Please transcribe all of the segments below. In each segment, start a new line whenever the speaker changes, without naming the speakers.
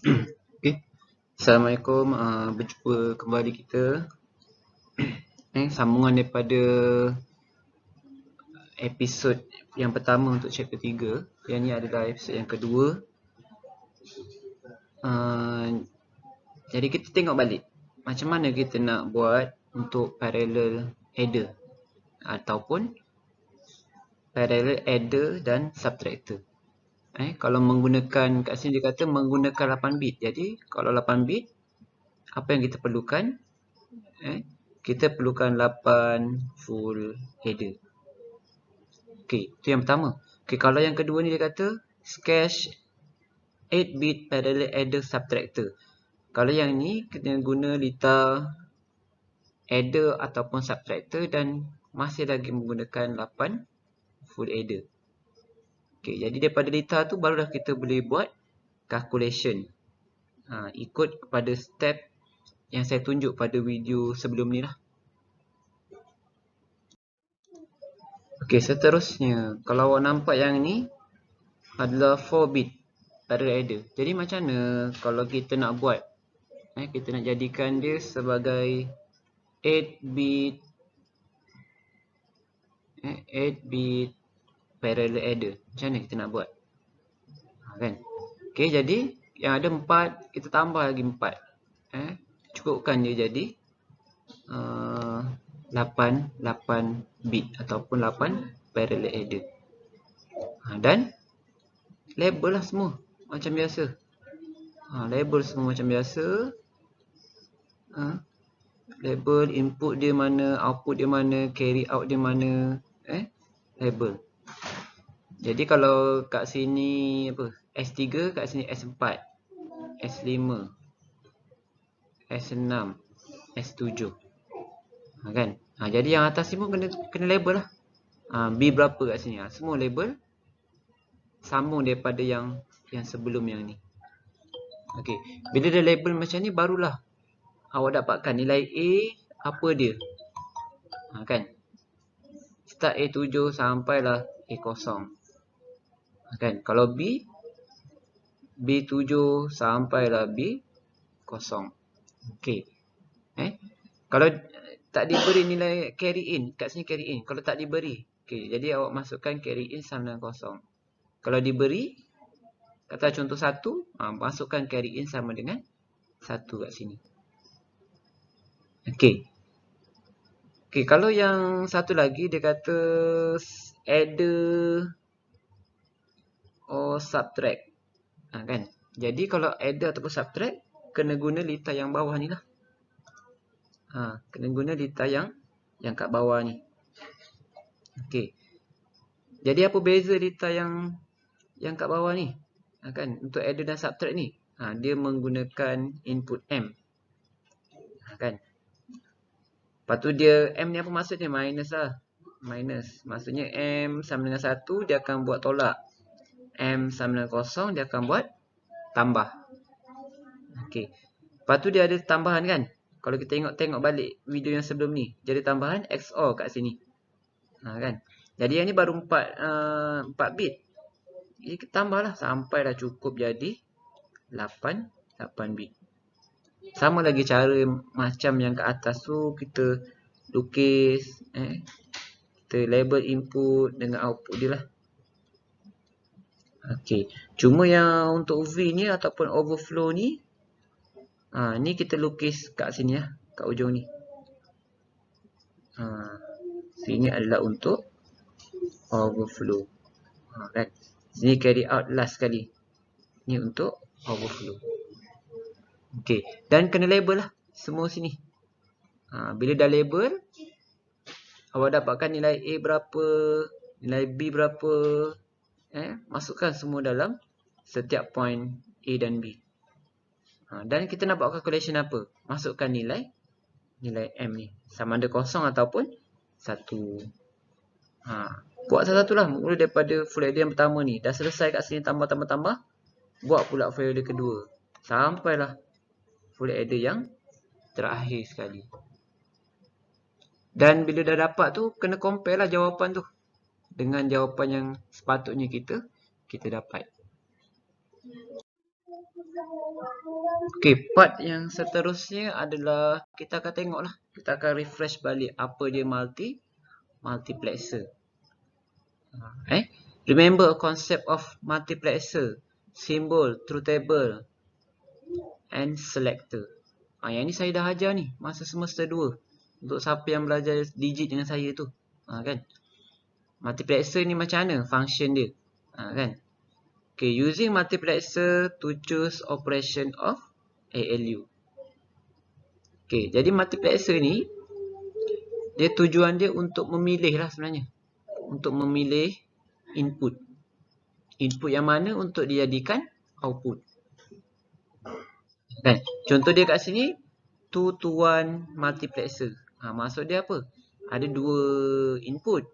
Okay. Assalamualaikum, berjumpa kembali kita. Sambungan daripada episod yang pertama untuk chapter 3. Yang ni adalah episod yang kedua. Jadi kita tengok balik macam mana kita nak buat untuk parallel adder ataupun parallel adder dan subtractor. Kalau menggunakan, kat sini dia kata menggunakan 8 bit. Jadi kalau 8 bit, apa yang kita perlukan? Kita perlukan 8 full adder. Okey, itu yang pertama. Okey, kalau yang kedua ni dia kata sketch 8 bit parallel adder subtractor. Kalau yang ni kita guna litar adder ataupun subtractor dan masih lagi menggunakan 8 full adder. Okey, jadi daripada litar tu barulah kita boleh buat calculation. Ikut kepada step yang saya tunjuk pada video sebelum ni lah. Okey, seterusnya kalau awak nampak yang ni adalah 4 bit parallel adder. Jadi macam mana kalau kita nak buat? Kita nak jadikan dia sebagai 8 bit 8 bit parallel adder. Macam mana kita nak buat? Kan? Okey, jadi yang ada 4, kita tambah lagi 4. Cukupkan dia jadi 8 bit ataupun 8 parallel adder. Dan label lah semua macam biasa. Label semua macam biasa. Label input dia mana, output dia mana, carry out dia mana, label. Jadi kalau kat sini apa? S3, kat sini S4, S5, S6, S7. Kan? Jadi yang atas ni pun kena label lah. B berapa kat sini? Semua label. Sambung daripada yang sebelum yang ni. Okey, bila dia label macam ni barulah awak dapatkan nilai A apa dia. Kan? Start A7 sampailah A0. Kan? Kalau B, B7 sampailah B0. Okey. Kalau tak diberi nilai carry in, kat sini carry in. Kalau tak diberi, okey, jadi awak masukkan carry in sama dengan 0. Kalau diberi, kata contoh 1, masukkan carry in sama dengan 1 kat sini. Okey. Okey, kalau yang satu lagi dia kata adder or subtract. Kan? Jadi kalau adder ataupun subtract, kena guna litar yang bawah ni lah. Kena guna litar yang kat bawah ni. Okey. Jadi apa beza litar yang kat bawah ni? Kan? Untuk adder dan subtract ni, dia menggunakan input M. Kan? Lepas tu dia, M ni apa maksudnya? Minus lah. Minus. Maksudnya M sama dengan 1, dia akan buat tolak. M sama dengan 0, dia akan buat tambah. Okey. Lepas tu dia ada tambahan kan? Kalau kita tengok balik video yang sebelum ni, jadi tambahan XOR kat sini. Kan? Jadi yang ni baru 4 bit. Jadi kita tambahlah sampai dah cukup jadi 8 bit. Sama lagi cara macam yang kat atas tu, kita lukis, kita label input dengan output dia lah. Okey, cuma yang untuk V ni ataupun overflow ni, ni kita lukis kat sini lah, kat ujung ni. Sini adalah untuk overflow. Kan? Sini carry out last sekali. Ni untuk overflow. Okey, dan kena label lah semua sini. Bila dah label, awak dapatkan nilai A berapa, nilai B berapa, masukkan semua dalam setiap point A dan B. Dan kita nak buat calculation apa? Masukkan nilai M ni sama ada 0 ataupun 1. Buat satu-satu lah. Mula daripada full adder yang pertama ni. Dah selesai kat sini tambah. Buat pula full adder kedua. Sampailah full adder yang terakhir sekali. Dan bila dah dapat tu, kena compare lah jawapan tu dengan jawapan yang sepatutnya kita dapat. Okey, part yang seterusnya adalah kita akan tengok lah. Kita akan refresh balik apa dia multiplexer. Remember concept of multiplexer, symbol, truth table and selector. Yang ni saya dah ajar ni masa semester 2. Untuk siapa yang belajar digit dengan saya tu. Kan? Multiplexer ni macam mana function dia? Kan? Okay, using multiplexer to choose operation of ALU. Okay, jadi multiplexer ni dia tujuan dia untuk memilih lah sebenarnya. Untuk memilih input. Input yang mana untuk dijadikan output. Kan? Contoh dia kat sini 2 to 1 multiplexer. Maksud dia apa? Ada dua input.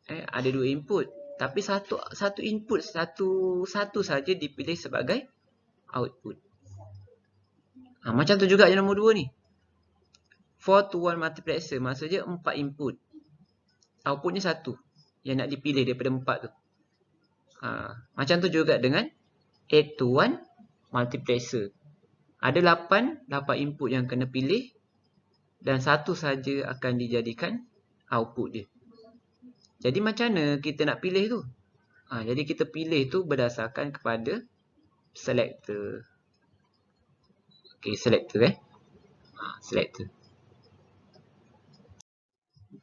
Ada dua input. Tapi satu input satu saja dipilih sebagai output. Macam tu juga yang nombor 2 ni. 4 to 1 multiplexer. Maksudnya 4 input. Outputnya 1. Yang nak dipilih daripada 4 tu. Macam tu juga dengan 8 to 1 multiplexer. Ada 8 input yang kena pilih. Dan satu saja akan dijadikan output dia. Jadi macam mana kita nak pilih tu? Jadi kita pilih tu berdasarkan kepada selector. Okay, selector selector.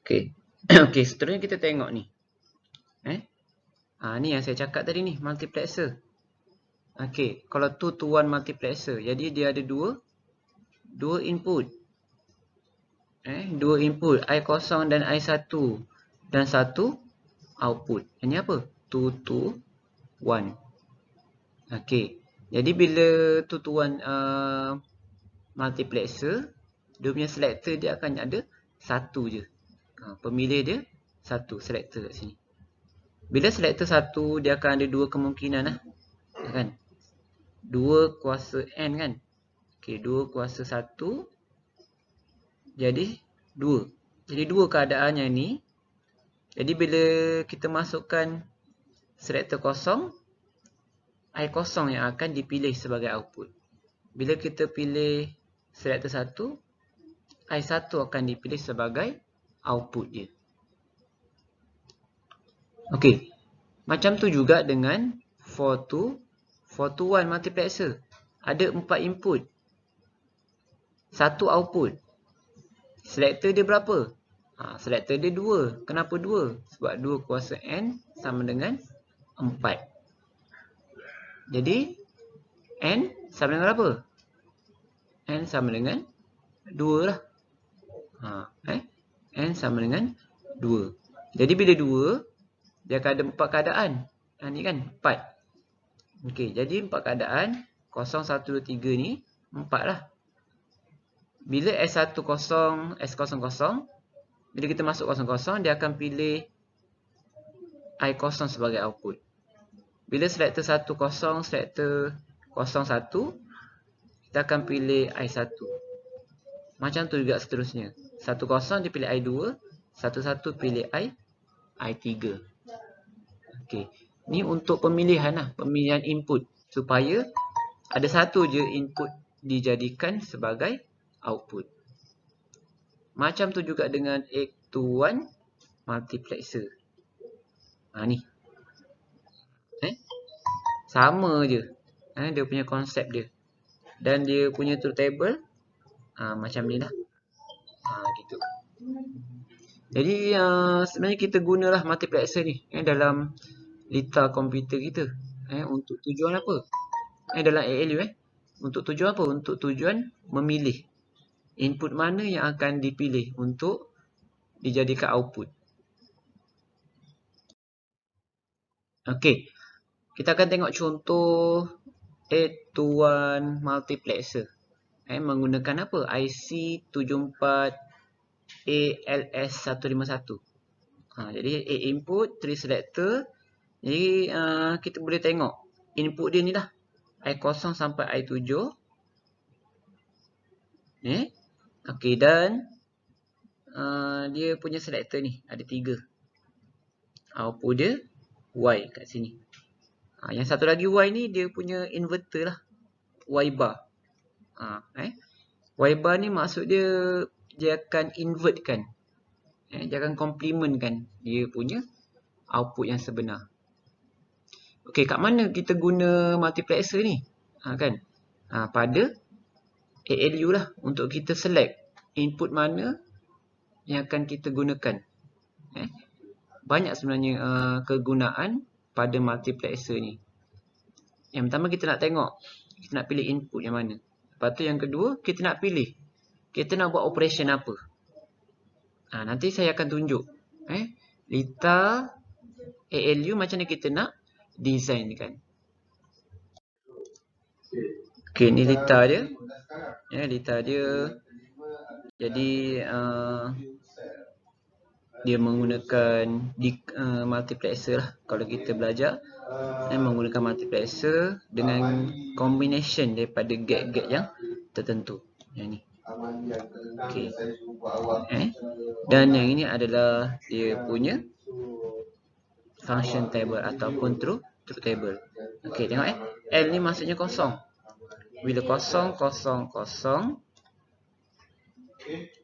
Okay. Okay, seterusnya kita tengok ni. Ni yang saya cakap tadi ni, multiplexer. Okay, kalau 2 to 1 multiplexer. Jadi dia ada dua input. Dua input, I0 dan I1. Dan satu output. Ini apa? 2 to 1. Okay. Jadi bila 2 to 1 multiplexer, dia punya selector dia akan ada satu je. Pemilih dia satu, selector kat sini. Bila selector satu, dia akan ada dua kemungkinan lah. Kan? 2 kuasa N kan? Okay, 2 kuasa 1 jadi 2. Jadi dua keadaannya ni. Jadi bila kita masukkan selector kosong, I0 yang akan dipilih sebagai output. Bila kita pilih selector 1, I1 akan dipilih sebagai output dia. Okey. Macam tu juga dengan 4 to 1 multiplexer. Ada 4 input. Satu output. Selector dia berapa? Selector dia 2. Kenapa 2? Sebab 2 kuasa N sama dengan 4. Jadi, N sama dengan berapa? N sama dengan 2 lah. N sama dengan 2. Jadi, bila 2, dia akan ada 4 keadaan. Ni kan 4. Okey, jadi 4 keadaan. 0, 1, 2, 3 ni 4 lah. Bila S1 kosong, S0 kosong. Bila kita masuk 0, dia akan pilih I0 sebagai output. Bila selector 1 kosong, selector 01, kita akan pilih I1. Macam tu juga seterusnya. 1 kosong dia pilih I2, 1 pilih I3. Okey. Ni untuk pemilihan lah, pemilihan input supaya ada satu je input dijadikan sebagai output. Macam tu juga dengan 8 to 1 multiplexer. Ni. Sama je. Dia punya konsep dia. Dan dia punya truth table macam ni lah. Gitu. Jadi sebenarnya kita gunalah multiplexer ni dalam lita komputer kita. Untuk tujuan apa? Dalam ALU untuk tujuan apa? Untuk tujuan memilih input mana yang akan dipilih untuk dijadikan output. Okey. Kita akan tengok contoh 8 to 1 multiplexer. Menggunakan apa? IC 74 ALS151. Jadi 8 input, 3 selector. Jadi kita boleh tengok input dia ni lah. I0 sampai I7. Okey, dan dia punya selector ni ada 3. Output dia Y kat sini. Yang satu lagi Y ni dia punya inverter lah. Y bar. Y bar ni maksud dia akan invert kan. Dia akan complement kan dia punya output yang sebenar. Okey, kat mana kita guna multiplexer ni? Kan? Pada ALU lah untuk kita select input mana yang akan kita gunakan. Banyak sebenarnya kegunaan pada multiplexer ni. Yang pertama kita nak tengok, kita nak pilih input yang mana. Lepas tu yang kedua, kita nak pilih, kita nak buat operation apa. Nanti saya akan tunjuk Lita ALU macam mana kita nak design kan. Okey, ni Lita dia. Lita dia. Jadi dia menggunakan multiplexer lah. Kalau kita belajar menggunakan multiplexer dengan combination daripada gate-gate yang tertentu. Yang ni. Okey. Dan yang ini adalah dia punya function table ataupun truth table. Okey, tengok L ni maksudnya kosong. Bila kosong,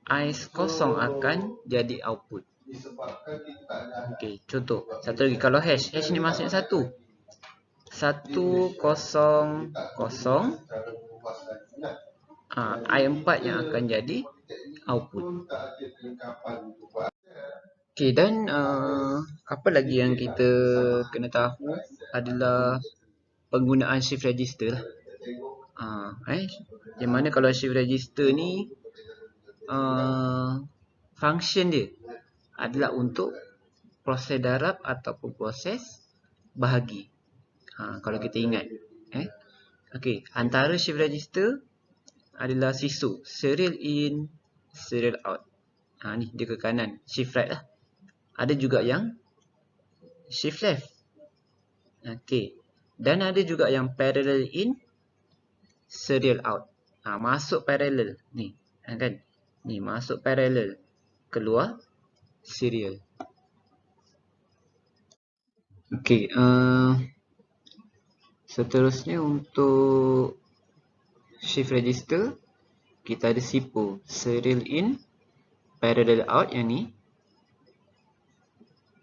I kosong akan jadi output. Okey, contoh. Satu lagi, kalau hash ni maksudnya 1. 1, 0, 0. I4 yang akan jadi output. Okey, dan apa lagi yang kita kena tahu adalah penggunaan shift register lah. Yang mana kalau shift register ni function dia adalah untuk proses darab ataupun proses bahagi. Kalau kita ingat. Okey, antara shift register adalah SISO, serial in, serial out. Ni dia ke kanan, shift right lah. Ada juga yang shift left. Okey. Dan ada juga yang parallel in, serial out. Masuk parallel ni, kan? Ni masuk parallel, keluar serial. Okey, seterusnya untuk shift register kita ada SIPO, serial in, parallel out yang ni.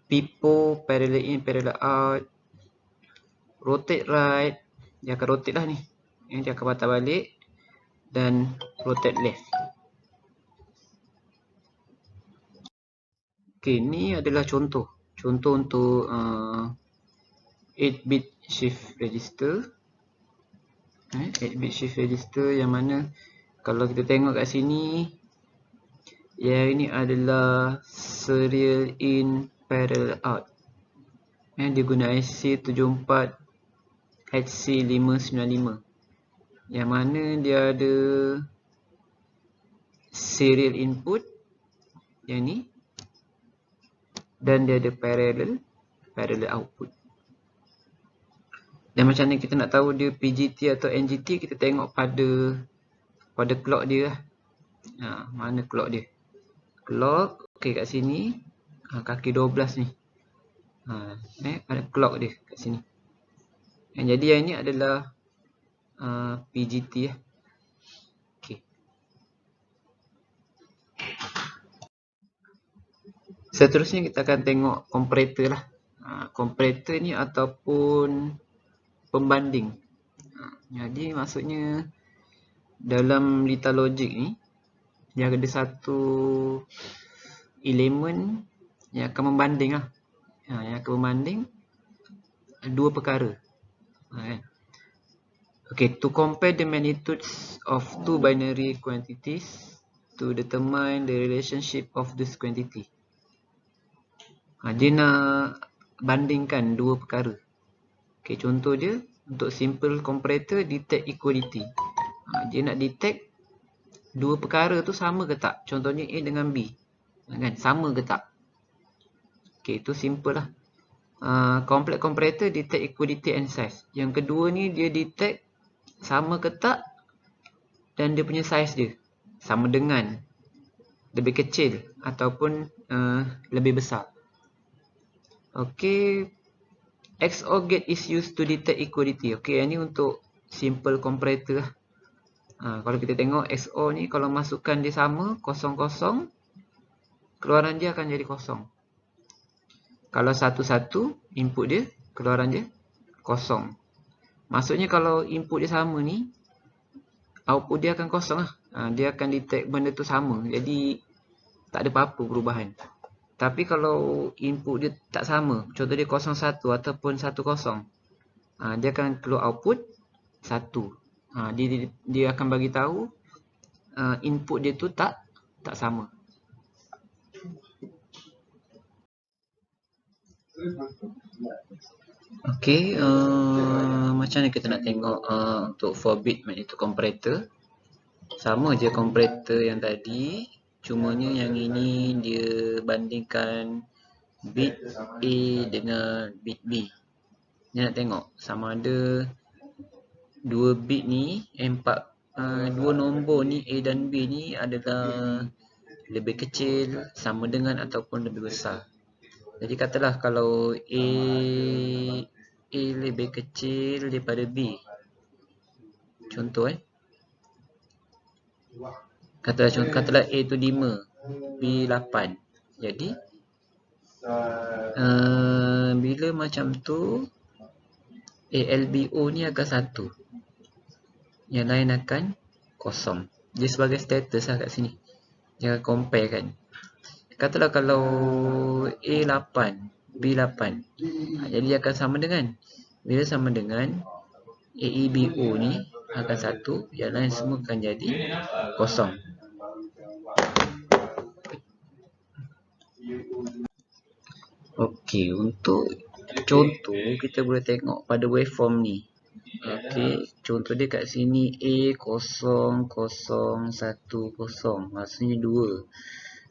PIPO, parallel in, parallel out. Rotate right, dia akan rotate lah ni. Dia akan patah balik. Dan rotate left. Okey, ni adalah contoh. Contoh untuk 8-bit shift register. 8-bit shift register yang mana kalau kita tengok kat sini, yang ini adalah serial in, parallel out. Dia guna IC 74 HC595. Yang mana dia ada serial input yang ni, dan dia ada parallel output. Dan macam mana kita nak tahu dia PGT atau NGT, kita tengok pada clock dia lah. Mana clock dia? Clock, okey, kat sini kaki 12 ni. Ada clock dia kat sini. Jadi yang ini adalah PGT lah. Okey. Seterusnya kita akan tengok comparator lah. Comparator ni ataupun pembanding. Jadi maksudnya dalam Lita logic ni dia ada satu elemen yang akan membanding lah. Yang akan membanding dua perkara. Okay, to compare the magnitudes of two binary quantities to determine the relationship of this quantity. Dia nak bandingkan dua perkara. Okay, contoh dia untuk simple comparator detect equality. Dia nak detect dua perkara tu sama ke tak. Contohnya A dengan B. Kan? Sama ke tak. Okay, itu simple lah. Complex comparator detect equality and size. Yang kedua ni dia detect sama ke tak dan dia punya size dia sama dengan, lebih kecil ataupun lebih besar. Okay, XOR gate is used to detect equality. Okay, yang ni untuk simple comparator lah. Kalau kita tengok XOR ni, kalau masukkan dia sama 0, 0, keluaran dia akan jadi 0. Kalau 1, 1, input dia, keluaran dia 0. Maksudnya kalau input dia sama ni, output dia akan 0 lah. Dia akan detect benda tu sama. Jadi tak ada apa-apa perubahan. Tapi kalau input dia tak sama, contoh dia 0, 1 ataupun 1, 0, dia akan keluar output 1. Dia akan bagi tahu input dia tu tak sama. Okey, macam mana kita nak tengok untuk 4-bit magnitude comparator. Sama je comparator yang tadi, cumanya yang ini dia bandingkan bit A dengan bit B. Dia nak tengok sama ada dua bit ni, dua nombor ni A dan B ni adalah lebih kecil, sama dengan ataupun lebih besar. Jadi katalah kalau A lebih kecil daripada B. Contoh katalah A tu 5, B 8. Jadi bila macam tu ALBO ni akan 1. Yang lain akan 0. Dia sebagai status lah kat sini. Jangan compare kan. Katalah kalau A 8, B 8. Jadi dia akan sama dengan, bila sama dengan AEBO ni akan 1, yang lain semua akan jadi 0. Okey, untuk contoh kita boleh tengok pada waveform ni. Okey, contoh dia kat sini A 0, 0, 1, 0, maksudnya 2.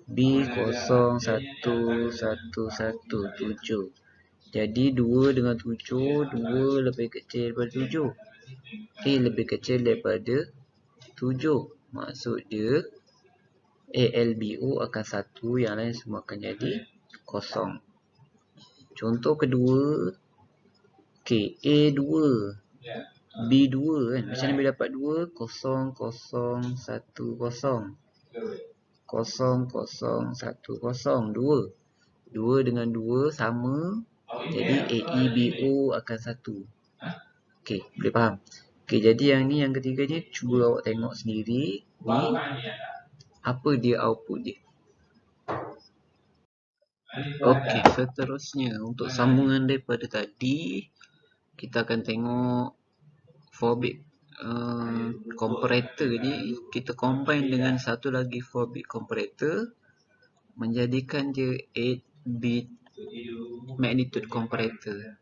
B 0, 1, 1, 1, 7. Jadi 2 dengan 7, 2 lebih kecil daripada 7. A lebih kecil daripada 7. Maksud dia ALBO akan 1, yang lain semua akan jadi 0. Contoh kedua, okey, A2, B2 kan. Macam mana boleh dapat 2? 0, 0, 1, 0. 0, 0, 1, 0. 2. 2 dengan 2 sama. Jadi AEBO akan 1. Okey, boleh faham? Okey, jadi yang ni, yang ketiga ni, cuba awak tengok sendiri. Ni, apa dia output dia. Okey, seterusnya untuk sambungan daripada tadi, kita akan tengok 4-bit comparator ni, kita combine dengan satu lagi 4-bit comparator, menjadikan dia 8-bit magnitude comparator.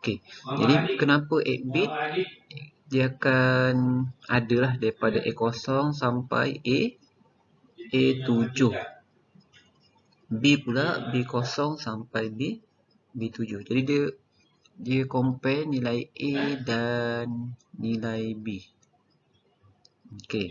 Okey, jadi kenapa 8-bit? Dia akan adalah daripada A0 sampai A7. B pula B0 sampai B7. Jadi dia compare nilai A dan nilai B. Okey.